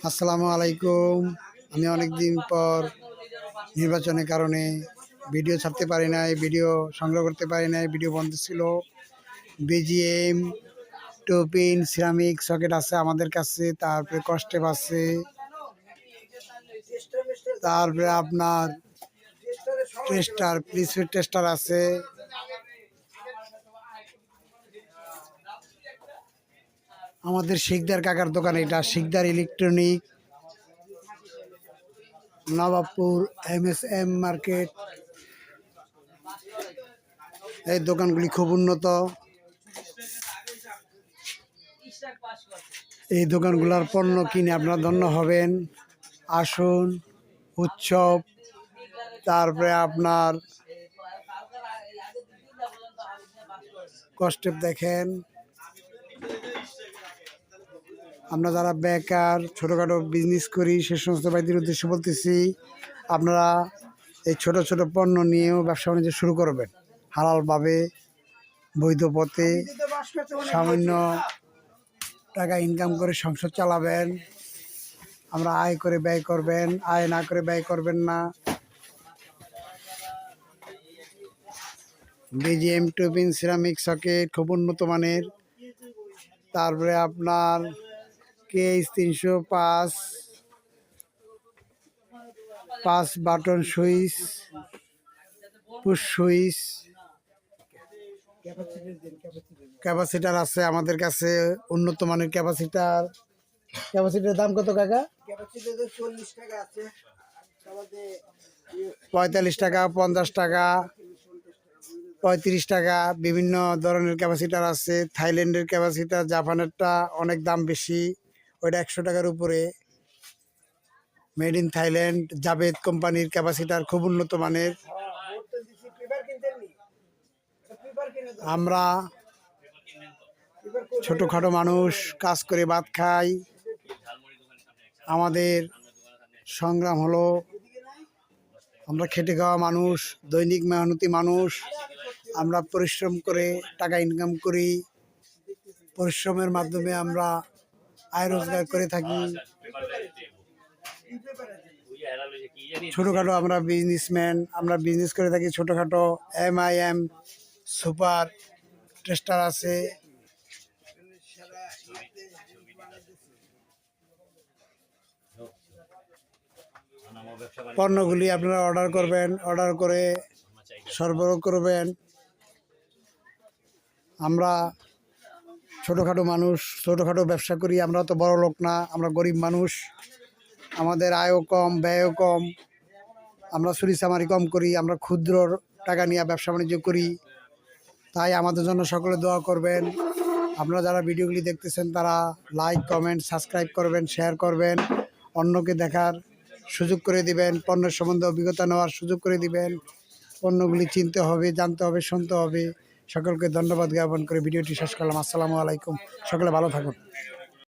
আসসালামু আলাইকুম। আমি অনেক দিন পর নির্বাচনের কারণে ভিডিও ছাড়তে পারি নাই, ভিডিও সংগ্রহ করতে পারি নাই, ভিডিও বন্ধ ছিল। বিজিএম, টোপিন, সিরামিক সকেট আছে আমাদের কাছে, তারপরে কস্টেপ আছে, তারপরে আপনার টেস্টার, প্রিসুইট টেস্টার আছে। আমাদের শিকদার কাকার দোকান, এটা Sikdar electronic, Nawabpur MSM market. এই দোকানগুলি খুব উন্নত। এই দোকানগুলোর পণ্য কিনে আপনারা ধন্য হবেন। আসুন, উৎসব, তারপরে আপনার কস্টেপ দেখেন। আমরা যারা বেকার, ছোটোখাটো বিজনেস করি, সে সমস্ত ভাইদের উদ্দেশ্যে বলতেছি, আপনারা এই ছোট ছোট পণ্য নিয়েও ব্যবসা বাণিজ্য শুরু করবেন হালালভাবে, বৈধ পথে। সামান্য টাকা ইনকাম করে সংসার চালাবেন। আমরা আয় করে ব্যয় করবেন, আয় না করে ব্যয় করবেন না। বিজিএম, টোপিন, সিরামিক সকেট খুব উন্নত মানের। তারপরে আপনার KH305 5 button switch, push switch, capacitor আছে আমাদের কাছে, উন্নত মানের ক্যাপাসিটার। ক্যাপাসিটারের দাম কত কাকা? 45 টাকা, 50 টাকা, 35 টাকা। বিভিন্ন ধরনের ক্যাপাসিটার আছে। থাইল্যান্ডের ক্যাপাসিটার, জাপানেরটা অনেক দাম বেশি, ওইটা 100 টাকার উপরে। মেড ইন থাইল্যান্ড, জাভেদ কোম্পানির ক্যাপাসিটার খুব উন্নত মানের। আমরা ছোটোখাটো মানুষ, কাজ করে ভাত খাই। আমাদের সংগ্রাম হলো, আমরা খেটে খাওয়া মানুষ, দৈনিক মেহনতি মানুষ। আমরা পরিশ্রম করে টাকা ইনকাম করি। পরিশ্রমের মাধ্যমে আমরা আয় রোজগার করে থাকি। ছোটোখাটো আমরা বিজনেসম্যান, আমরা বিজনেস করে থাকি ছোটোখাটো। MIM সুপার টেস্টার আছে। পণ্যগুলি আপনারা অর্ডার করবেন, অর্ডার করে সরবরাহ করবেন। আমরা ছোটোখাটো মানুষ, ছোটোখাটো ব্যবসা করি। আমরা তো বড় লোক না, আমরা গরিব মানুষ। আমাদের আয়ও কম, ব্যয়ও কম। আমরা চুরিচামারি কম করি। আমরা ক্ষুদ্র টাকা নিয়ে ব্যবসা বাণিজ্য করি। তাই আমাদের জন্য সকলে দোয়া করবেন। আপনারা যারা ভিডিওগুলি দেখতেছেন তারা লাইক, কমেন্ট, সাবস্ক্রাইব করবেন, শেয়ার করবেন, অন্যকে দেখার সুযোগ করে দিবেন, পণ্যের সম্বন্ধে অভিজ্ঞতা নেওয়ার সুযোগ করে দিবেন। পণ্যগুলি চিনতে হবে, জানতে হবে, শুনতে হবে। সকলকে ধন্যবাদ জ্ঞাপন করে ভিডিওটি শেষ করলাম। আসসালামু আলাইকুম। সকলে ভালো থাকুন।